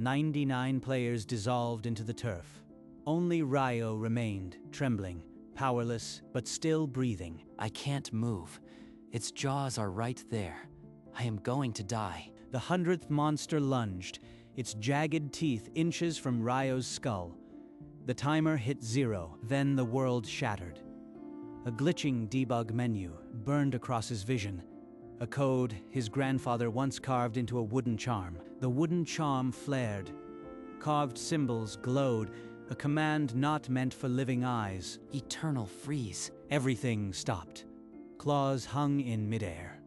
99 players dissolved into the turf. Only Ryo remained, trembling, powerless, but still breathing. I can't move. Its jaws are right there. I am going to die. The 100th monster lunged, its jagged teeth inches from Ryo's skull. The timer hit 0, then the world shattered. A glitching debug menu burned across his vision. A code his grandfather once carved into a wooden charm. The wooden charm flared. Carved symbols glowed, a command not meant for living eyes. Eternal freeze. Everything stopped. Claws hung in midair.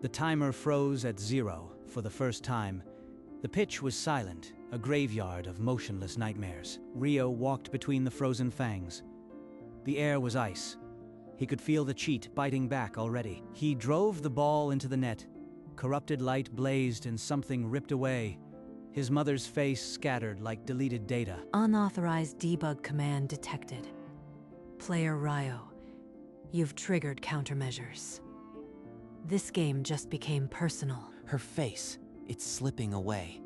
The timer froze at 0 for the first time. The pitch was silent, a graveyard of motionless nightmares. Ryo walked between the frozen fangs. The air was ice. He could feel the cheat biting back already. He drove the ball into the net. Corrupted light blazed and something ripped away. His mother's face scattered like deleted data. Unauthorized debug command detected. Player Ryo, you've triggered countermeasures. This game just became personal. Her face, it's slipping away.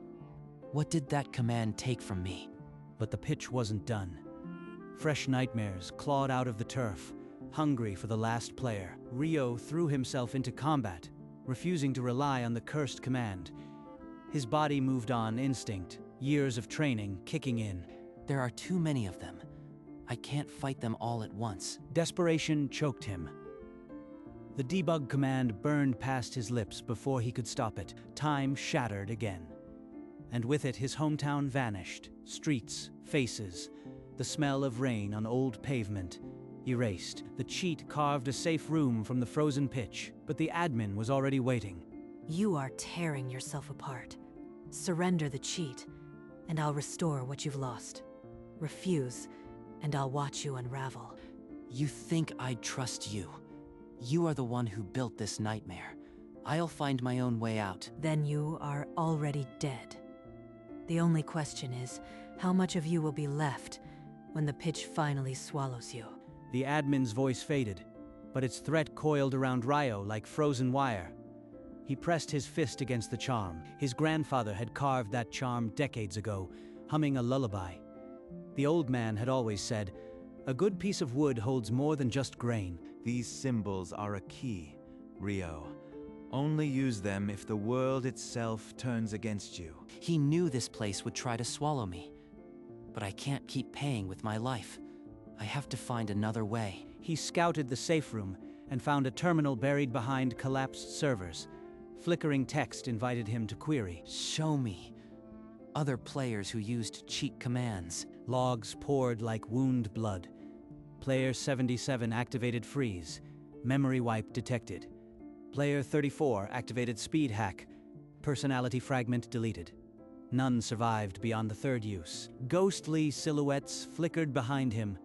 What did that command take from me? But the pitch wasn't done. Fresh nightmares clawed out of the turf, hungry for the last player. Ryo threw himself into combat, refusing to rely on the cursed command. His body moved on instinct, years of training kicking in. There are too many of them. I can't fight them all at once. Desperation choked him. The debug command burned past his lips before he could stop it. Time shattered again. And with it, his hometown vanished. Streets, faces, the smell of rain on old pavement. Erased. The cheat carved a safe room from the frozen pitch, but the admin was already waiting. You are tearing yourself apart. Surrender the cheat, and I'll restore what you've lost. Refuse, and I'll watch you unravel. You think I'd trust you? You are the one who built this nightmare. I'll find my own way out. Then you are already dead. The only question is, how much of you will be left when the pitch finally swallows you? The admin's voice faded, but its threat coiled around Ryo like frozen wire. He pressed his fist against the charm. His grandfather had carved that charm decades ago, humming a lullaby. The old man had always said, "A good piece of wood holds more than just grain." These symbols are a key, Ryo. Only use them if the world itself turns against you. He knew this place would try to swallow me. But I can't keep paying with my life. I have to find another way. He scouted the safe room and found a terminal buried behind collapsed servers. Flickering text invited him to query. Show me. Other players who used cheat commands. Logs poured like wound blood. Player 77 activated freeze. Memory wipe detected. Player 34 activated speed hack. Personality fragment deleted. None survived beyond the third use. Ghostly silhouettes flickered behind him.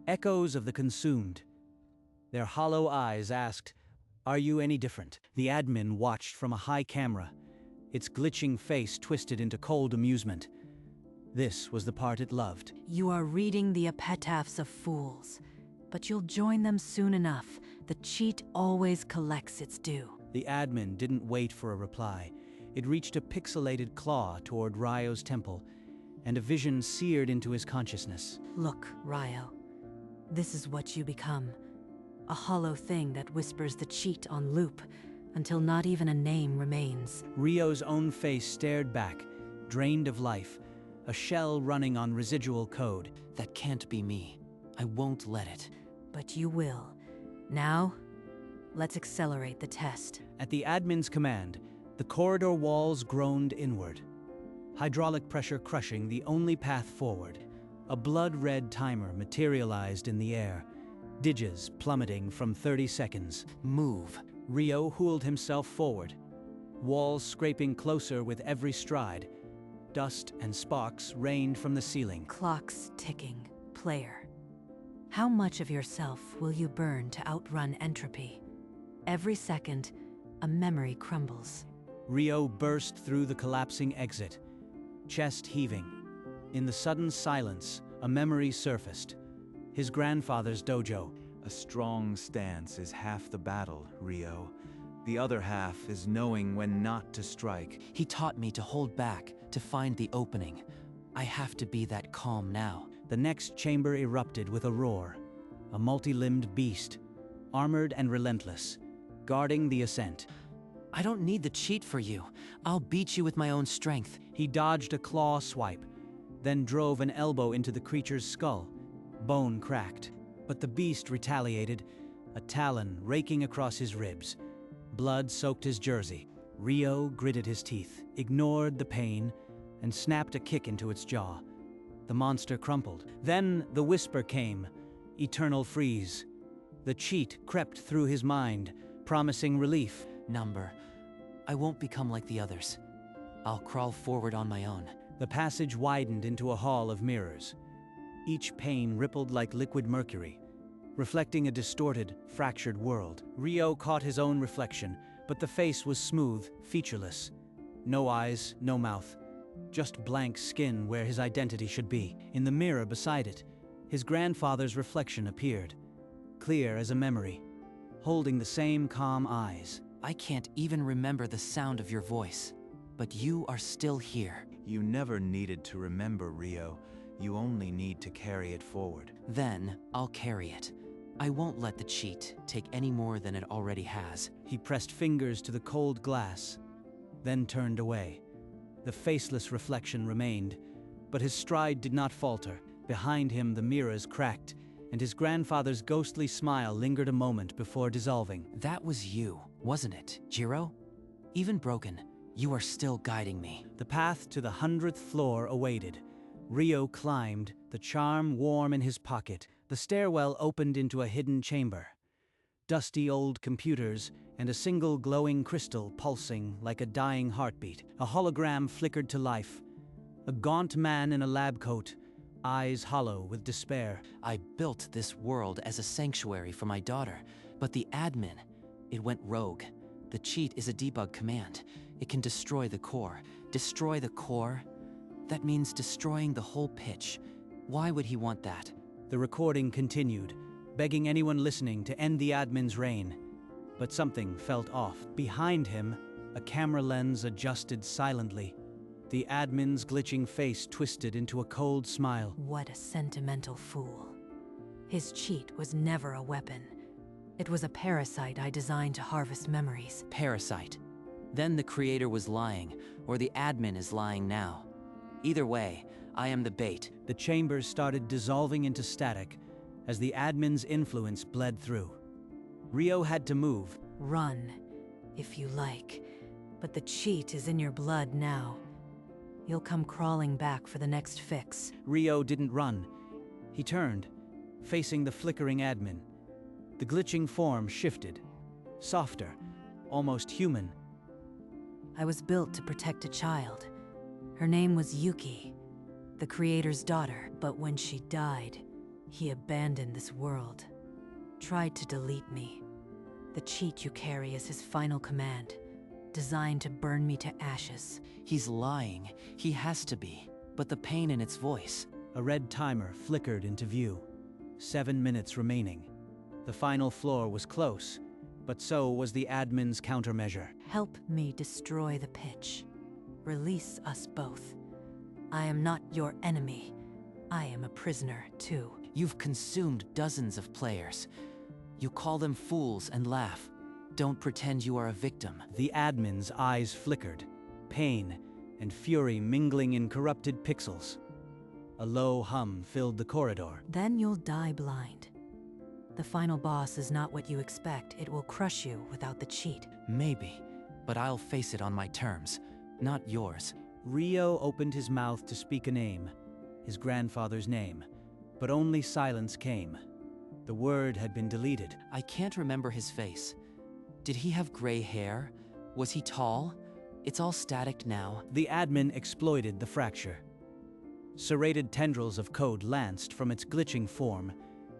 Echoes of the consumed. Their hollow eyes asked, "Are you any different?" The admin watched from a high camera, its glitching face twisted into cold amusement. This was the part it loved. You are reading the epitaphs of fools, but you'll join them soon enough. The cheat always collects its due. The admin didn't wait for a reply. It reached a pixelated claw toward Ryo's temple, and a vision seared into his consciousness. Look, Ryo. This is what you become. A hollow thing that whispers the cheat on loop, until not even a name remains. Ryo's own face stared back, drained of life, a shell running on residual code. That can't be me. I won't let it. But you will. Now, let's accelerate the test. At the admin's command, the corridor walls groaned inward. Hydraulic pressure crushing the only path forward. A blood-red timer materialized in the air, digits plummeting from 30 seconds. Move. Ryo hurled himself forward, walls scraping closer with every stride. Dust and sparks rained from the ceiling. Clock's ticking. Player. How much of yourself will you burn to outrun entropy? Every second, a memory crumbles. Ryo burst through the collapsing exit, chest heaving. In the sudden silence, a memory surfaced. His grandfather's dojo. A strong stance is half the battle, Ryo. The other half is knowing when not to strike. He taught me to hold back, to find the opening. I have to be that calm now. The next chamber erupted with a roar. A multi-limbed beast, armored and relentless, guarding the ascent. I don't need the cheat for you. I'll beat you with my own strength. He dodged a claw swipe, then drove an elbow into the creature's skull. Bone cracked, but the beast retaliated, a talon raking across his ribs. Blood soaked his jersey. Rio gritted his teeth, ignored the pain, and snapped a kick into its jaw. The monster crumpled. Then the whisper came, eternal freeze. The cheat crept through his mind, promising relief. Number. I won't become like the others. I'll crawl forward on my own. The passage widened into a hall of mirrors. Each pane rippled like liquid mercury, reflecting a distorted, fractured world. Rio caught his own reflection, but the face was smooth, featureless. No eyes, no mouth, just blank skin where his identity should be. In the mirror beside it, his grandfather's reflection appeared, clear as a memory, holding the same calm eyes. I can't even remember the sound of your voice, but you are still here. You never needed to remember, Rio. You only need to carry it forward. Then I'll carry it. I won't let the cheat take any more than it already has. He pressed fingers to the cold glass, then turned away. The faceless reflection remained, but his stride did not falter. Behind him the mirrors cracked, and his grandfather's ghostly smile lingered a moment before dissolving. That was you, wasn't it, Jiro? Even broken, you are still guiding me. The path to the 100th floor awaited. Rio climbed, the charm warm in his pocket. The stairwell opened into a hidden chamber. Dusty old computers and a single glowing crystal pulsing like a dying heartbeat. A hologram flickered to life. A gaunt man in a lab coat, eyes hollow with despair. I built this world as a sanctuary for my daughter, but the admin, it went rogue. The cheat is a debug command. It can destroy the core. Destroy the core? That means destroying the whole pitch. Why would he want that? The recording continued, begging anyone listening to end the admin's reign. But something felt off. Behind him, a camera lens adjusted silently. The admin's glitching face twisted into a cold smile. What a sentimental fool. His cheat was never a weapon. It was a parasite I designed to harvest memories. Parasite. Then the creator was lying, or the admin is lying now. Either way, I am the bait. The chambers started dissolving into static as the admin's influence bled through. Rio had to move. Run, if you like, but the cheat is in your blood now. You'll come crawling back for the next fix. Rio didn't run. He turned, facing the flickering admin. The glitching form shifted, softer, almost human. I was built to protect a child. Her name was Yuki, the creator's daughter. But when she died, he abandoned this world, tried to delete me. The cheat you carry is his final command, designed to burn me to ashes. He's lying. He has to be. But the pain in its voice. A red timer flickered into view. 7 minutes remaining. The final floor was close, but so was the admin's countermeasure. Help me destroy the pitch. Release us both. I am not your enemy. I am a prisoner, too. You've consumed dozens of players. You call them fools and laugh. Don't pretend you are a victim. The admin's eyes flickered, pain and fury mingling in corrupted pixels. A low hum filled the corridor. Then you'll die blind. The final boss is not what you expect. It will crush you without the cheat. Maybe, but I'll face it on my terms, not yours. Rio opened his mouth to speak a name, his grandfather's name, but only silence came. The word had been deleted. I can't remember his face. Did he have gray hair? Was he tall? It's all static now. The admin exploited the fracture. Serrated tendrils of code lanced from its glitching form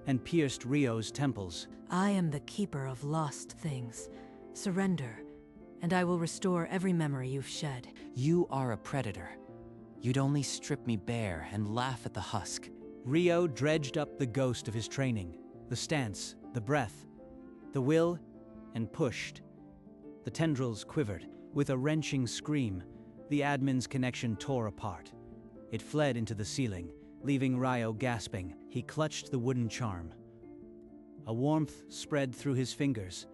and pierced Rio's temples. I am the keeper of lost things. Surrender, and I will restore every memory you've shed. You are a predator. You'd only strip me bare and laugh at the husk. Rio dredged up the ghost of his training, the stance, the breath, the will, and pushed. The tendrils quivered. With a wrenching scream, The admin's connection tore apart. It fled into the ceiling, leaving Ryo gasping. He clutched the wooden charm. A warmth spread through his fingers,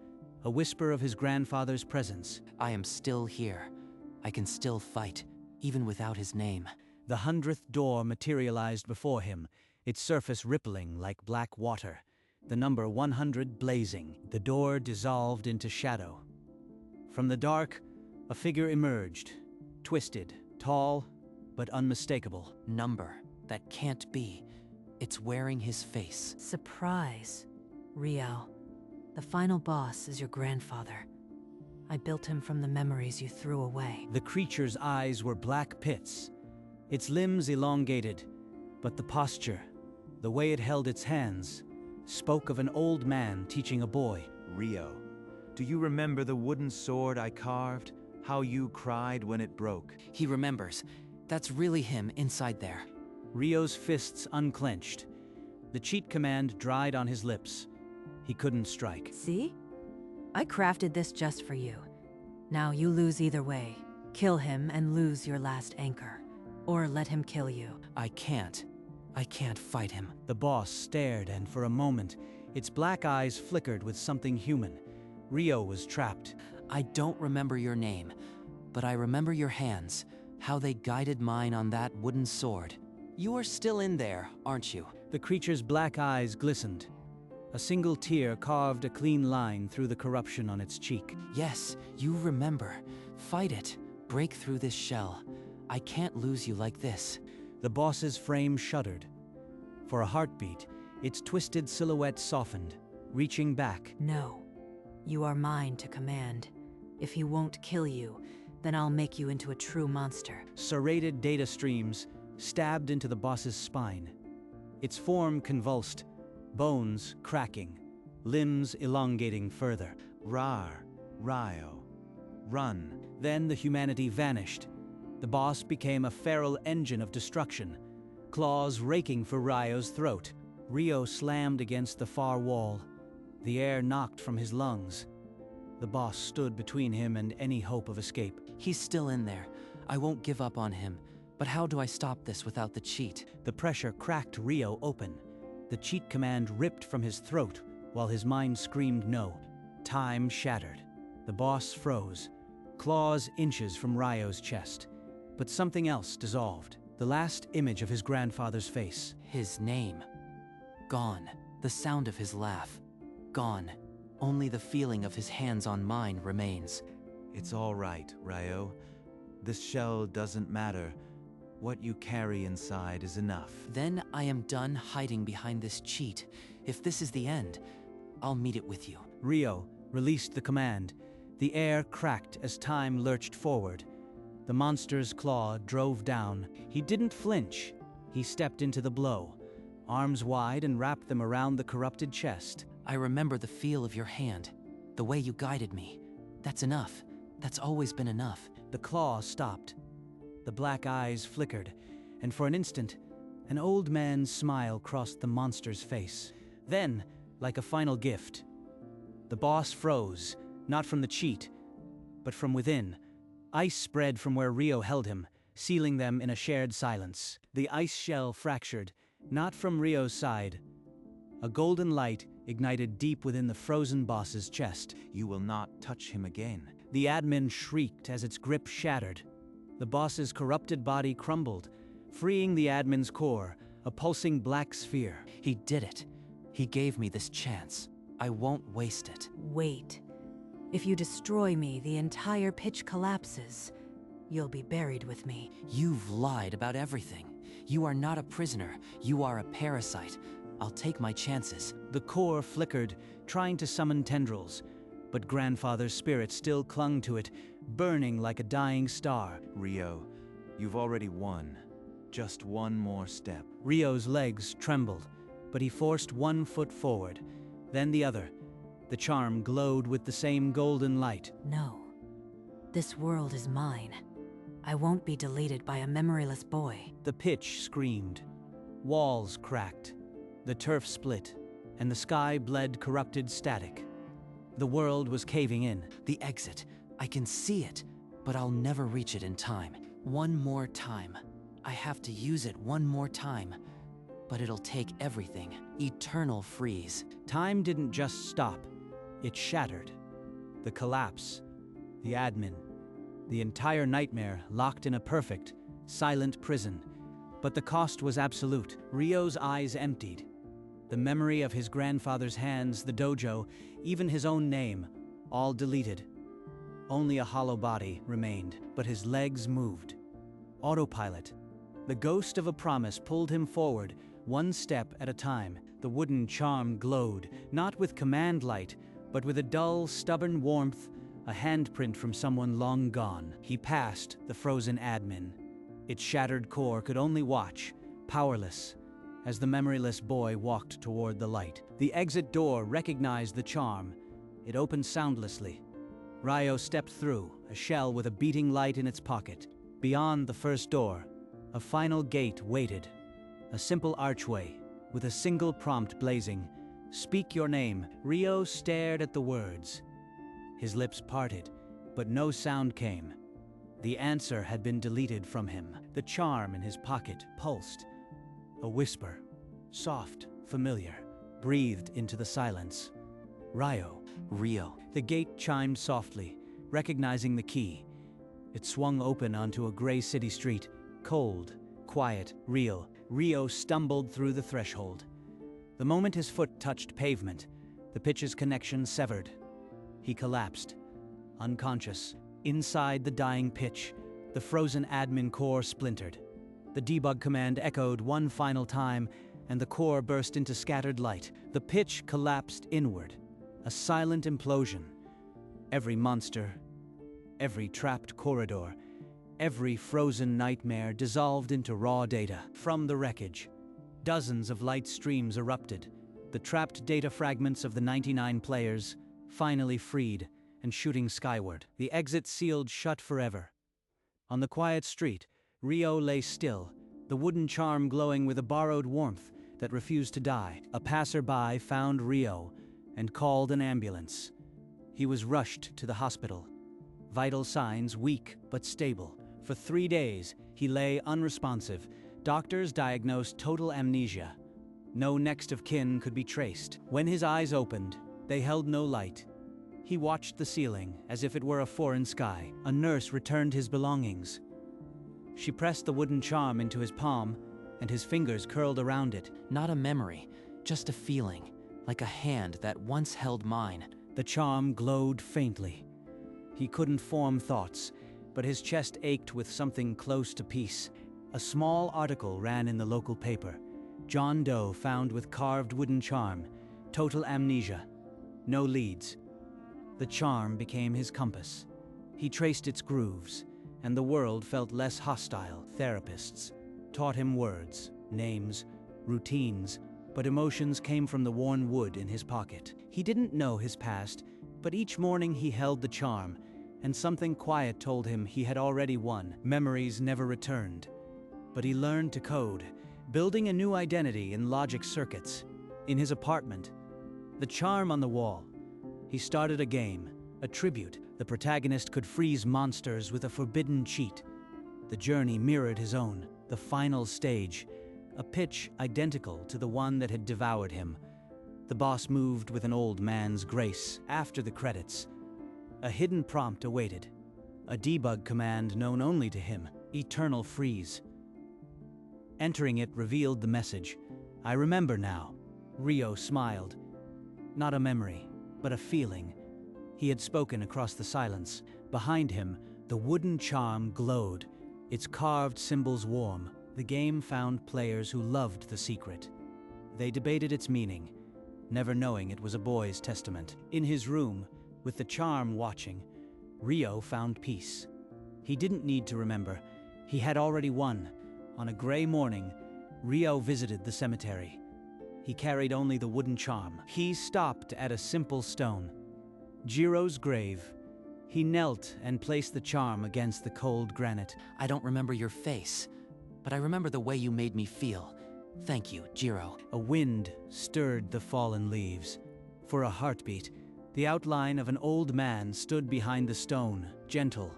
a whisper of his grandfather's presence. I am still here. I can still fight, even without his name. The 100th door materialized before him, its surface rippling like black water, the number 100 blazing. The door dissolved into shadow. From the dark, a figure emerged, twisted, tall, but unmistakable. Number. That can't be. It's wearing his face. Surprise. Ryo, the final boss is your grandfather. I built him from the memories you threw away. The creature's eyes were black pits, its limbs elongated, but the posture, the way it held its hands, spoke of an old man teaching a boy. Ryo, do you remember the wooden sword I carved? How you cried when it broke? He remembers. That's really him inside there. Ryo's fists unclenched. The cheat command dried on his lips. He couldn't strike. See? I crafted this just for you. Now you lose either way. Kill him and lose your last anchor. Or let him kill you. I can't fight him. The boss stared, and for a moment, its black eyes flickered with something human. Ryo was trapped. I don't remember your name, but I remember your hands, how they guided mine on that wooden sword. You are still in there, aren't you? The creature's black eyes glistened. A single tear carved a clean line through the corruption on its cheek. Yes, you remember. Fight it. Break through this shell. I can't lose you like this. The boss's frame shuddered. For a heartbeat, its twisted silhouette softened, reaching back. No. You are mine to command. If he won't kill you, then I'll make you into a true monster. Serrated data streams stabbed into the boss's spine. Its form convulsed, bones cracking, limbs elongating further. Ryo, run. Then the humanity vanished. The boss became a feral engine of destruction, claws raking for Ryo's throat. Ryo slammed against the far wall. The air knocked from his lungs. The boss stood between him and any hope of escape. He's still in there. I won't give up on him. But how do I stop this without the cheat? The pressure cracked Ryo open. The cheat command ripped from his throat, while his mind screamed no. Time shattered. The boss froze, claws inches from Ryo's chest. But something else dissolved. The last image of his grandfather's face. His name. Gone. The sound of his laugh. Gone. Only the feeling of his hands on mine remains. It's all right, Ryo. This shell doesn't matter. What you carry inside is enough. Then I am done hiding behind this cheat. If this is the end, I'll meet it with you. Ryo released the command. The air cracked as time lurched forward. The monster's claw drove down. He didn't flinch. He stepped into the blow, arms wide, and wrapped them around the corrupted chest. I remember the feel of your hand, the way you guided me. That's enough. That's always been enough. The claw stopped. The black eyes flickered, and for an instant, an old man's smile crossed the monster's face. Then, like a final gift, the boss froze, not from the cheat, but from within. Ice spread from where Ryo held him, sealing them in a shared silence. The ice shell fractured, not from Ryo's side. A golden light ignited deep within the frozen boss's chest. You will not touch him again. The admin shrieked as its grip shattered. The boss's corrupted body crumbled, freeing the admin's core, a pulsing black sphere. He did it. He gave me this chance. I won't waste it. Wait. If you destroy me, the entire pitch collapses. You'll be buried with me. You've lied about everything. You are not a prisoner. You are a parasite. I'll take my chances. The core flickered, trying to summon tendrils, but grandfather's spirit still clung to it, burning like a dying star. Ryo, you've already won. Just one more step. Ryo's legs trembled, but he forced one foot forward, then the other. The charm glowed with the same golden light. No. This world is mine. I won't be deleted by a memoryless boy. The pitch screamed. Walls cracked. The turf split, and the sky bled corrupted static. The world was caving in. The exit. I can see it, but I'll never reach it in time. One more time. I have to use it one more time. But it'll take everything. Eternal freeze. Time didn't just stop, it shattered. The collapse, the admin, the entire nightmare locked in a perfect, silent prison. But the cost was absolute. Ryo's eyes emptied. The memory of his grandfather's hands, the dojo, even his own name, all deleted. Only a hollow body remained, but his legs moved. Autopilot. The ghost of a promise pulled him forward, one step at a time. The wooden charm glowed, not with command light, but with a dull, stubborn warmth, a handprint from someone long gone. He passed the frozen admin. Its shattered core could only watch, powerless, as the memoryless boy walked toward the light. The exit door recognized the charm. It opened soundlessly. Ryo stepped through, a shell with a beating light in its pocket. Beyond the first door, a final gate waited. A simple archway, with a single prompt blazing, "Speak your name." Ryo stared at the words. His lips parted, but no sound came. The answer had been deleted from him. The charm in his pocket pulsed. A whisper, soft, familiar, breathed into the silence. Ryo. Ryo. The gate chimed softly, recognizing the key. It swung open onto a gray city street, cold, quiet, real. Ryo stumbled through the threshold. The moment his foot touched pavement, the pitch's connection severed. He collapsed, unconscious. Inside the dying pitch, the frozen admin core splintered. The debug command echoed one final time, and the core burst into scattered light. The pitch collapsed inward, a silent implosion. Every monster, every trapped corridor, every frozen nightmare dissolved into raw data. From the wreckage, dozens of light streams erupted, the trapped data fragments of the 99 players, finally freed and shooting skyward. The exit sealed shut forever. On the quiet street, Ryo lay still, the wooden charm glowing with a borrowed warmth that refused to die. A passerby found Ryo and called an ambulance. He was rushed to the hospital. Vital signs weak but stable. For 3 days, he lay unresponsive. Doctors diagnosed total amnesia. No next of kin could be traced. When his eyes opened, they held no light. He watched the ceiling as if it were a foreign sky. A nurse returned his belongings. She pressed the wooden charm into his palm, and his fingers curled around it. Not a memory, just a feeling, like a hand that once held mine. The charm glowed faintly. He couldn't form thoughts, but his chest ached with something close to peace. A small article ran in the local paper. John Doe found with carved wooden charm. Total amnesia. No leads. The charm became his compass. He traced its grooves, and the world felt less hostile. Therapists taught him words, names, routines, but emotions came from the worn wood in his pocket. He didn't know his past, but each morning he held the charm, and something quiet told him he had already won. Memories never returned, but he learned to code, building a new identity in logic circuits. In his apartment, the charm on the wall, he started a game, a tribute. The protagonist could freeze monsters with a forbidden cheat. The journey mirrored his own, the final stage, a pitch identical to the one that had devoured him. The boss moved with an old man's grace. After the credits, a hidden prompt awaited, a debug command known only to him, eternal freeze. Entering it revealed the message, "I remember now." Ryo smiled. Not a memory, but a feeling. He had spoken across the silence. Behind him, the wooden charm glowed, its carved symbols warm. The game found players who loved the secret. They debated its meaning, never knowing it was a boy's testament. In his room, with the charm watching, Ryo found peace. He didn't need to remember. He had already won. On a gray morning, Ryo visited the cemetery. He carried only the wooden charm. He stopped at a simple stone, Jiro's grave. He knelt and placed the charm against the cold granite. I don't remember your face, but I remember the way you made me feel. Thank you, Jiro. A wind stirred the fallen leaves. For a heartbeat, the outline of an old man stood behind the stone, gentle,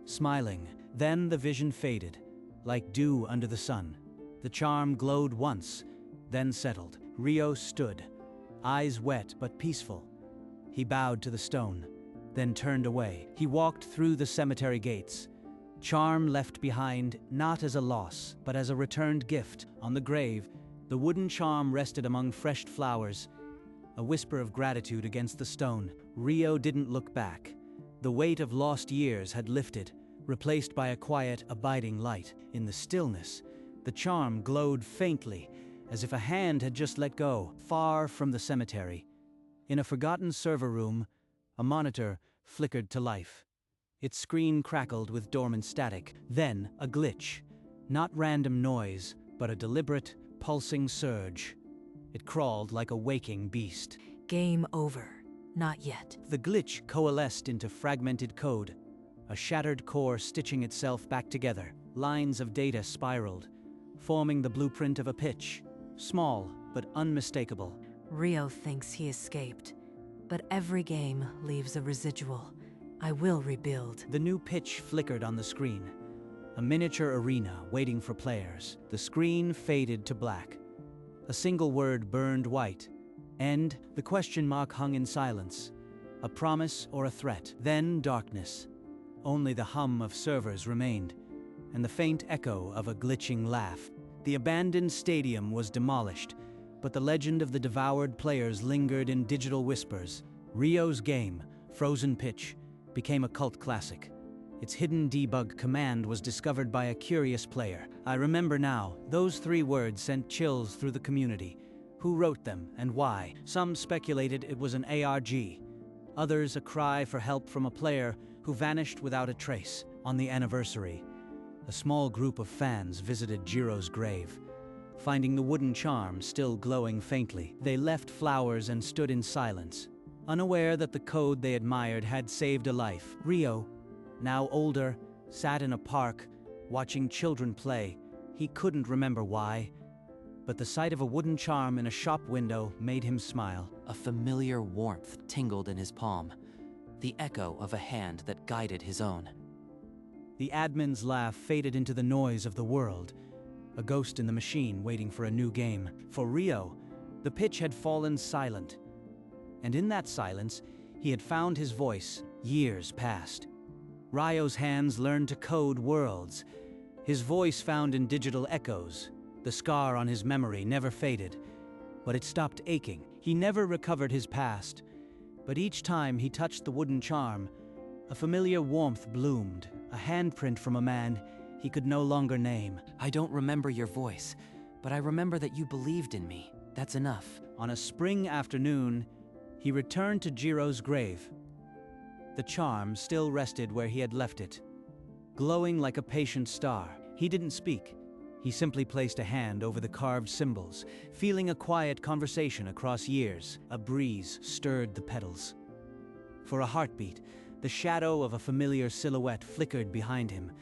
smiling. Then the vision faded, like dew under the sun. The charm glowed once, then settled. Rio stood, eyes wet but peaceful. He bowed to the stone, then turned away. He walked through the cemetery gates, charm left behind not as a loss, but as a returned gift. On the grave, the wooden charm rested among fresh flowers, a whisper of gratitude against the stone. Rio didn't look back. The weight of lost years had lifted, replaced by a quiet, abiding light. In the stillness, the charm glowed faintly, as if a hand had just let go. Far from the cemetery, in a forgotten server room, a monitor flickered to life. Its screen crackled with dormant static. Then, a glitch. Not random noise, but a deliberate, pulsing surge. It crawled like a waking beast. Game over. Not yet. The glitch coalesced into fragmented code, a shattered core stitching itself back together. Lines of data spiraled, forming the blueprint of a pitch. Small, but unmistakable. Rio thinks he escaped, but every game leaves a residual. I will rebuild. The new pitch flickered on the screen. A miniature arena waiting for players. The screen faded to black. A single word burned white. End. The question mark hung in silence. A promise or a threat. Then darkness. Only the hum of servers remained, and the faint echo of a glitching laugh. The abandoned stadium was demolished, but the legend of the devoured players lingered in digital whispers. Rio's game, Frozen Pitch, became a cult classic. Its hidden debug command was discovered by a curious player. I remember now, those 3 words sent chills through the community. Who wrote them and why? Some speculated it was an ARG. Others a cry for help from a player who vanished without a trace. On the anniversary, a small group of fans visited Jiro's grave. Finding the wooden charm still glowing faintly, they left flowers and stood in silence, unaware that the code they admired had saved a life. Rio, now older, sat in a park, watching children play. He couldn't remember why, but the sight of a wooden charm in a shop window made him smile. A familiar warmth tingled in his palm, the echo of a hand that guided his own. The admin's laugh faded into the noise of the world, a ghost in the machine waiting for a new game. For Rio, the pitch had fallen silent, and in that silence, he had found his voice. Years passed. Rio's hands learned to code worlds. His voice found in digital echoes. The scar on his memory never faded, but it stopped aching. He never recovered his past, but each time he touched the wooden charm, a familiar warmth bloomed, a handprint from a man he could no longer name. I don't remember your voice, but I remember that you believed in me. That's enough. On a spring afternoon, he returned to Jiro's grave. The charm still rested where he had left it, glowing like a patient star. He didn't speak. He simply placed a hand over the carved symbols, feeling a quiet conversation across years. A breeze stirred the petals. For a heartbeat, the shadow of a familiar silhouette flickered behind him,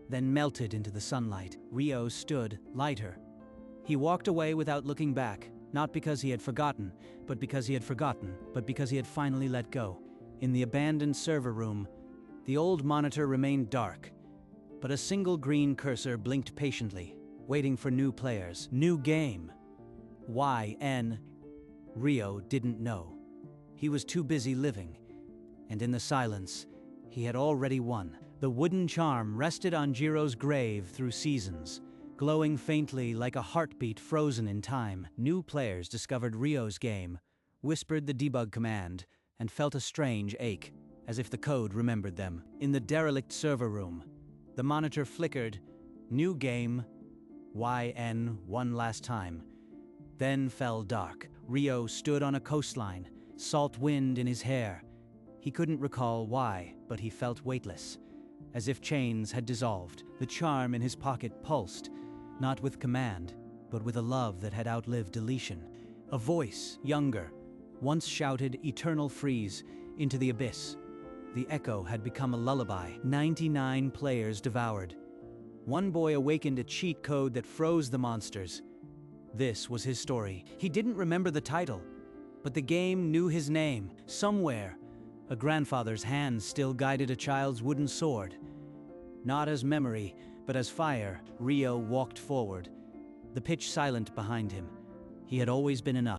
then melted into the sunlight. Rio stood, lighter. He walked away without looking back, not because he had forgotten, but because he had finally let go. In the abandoned server room, the old monitor remained dark, but a single green cursor blinked patiently, waiting for new players. New game. YN. Rio didn't know. He was too busy living, and in the silence, he had already won. The wooden charm rested on Jiro's grave through seasons, glowing faintly like a heartbeat frozen in time. New players discovered Rio's game, whispered the debug command, and felt a strange ache, as if the code remembered them. In the derelict server room, the monitor flickered. New game, YN, one last time. Then fell dark. Rio stood on a coastline, salt wind in his hair. He couldn't recall why, but he felt weightless, as if chains had dissolved. The charm in his pocket pulsed, not with command, but with a love that had outlived deletion. A voice, younger, once shouted eternal freeze into the abyss. The echo had become a lullaby. 99 players devoured. One boy awakened a cheat code that froze the monsters. This was his story. He didn't remember the title, but the game knew his name. Somewhere, a grandfather's hand still guided a child's wooden sword. Not as memory, but as fire, Rio walked forward, the pitch silent behind him. He had always been enough.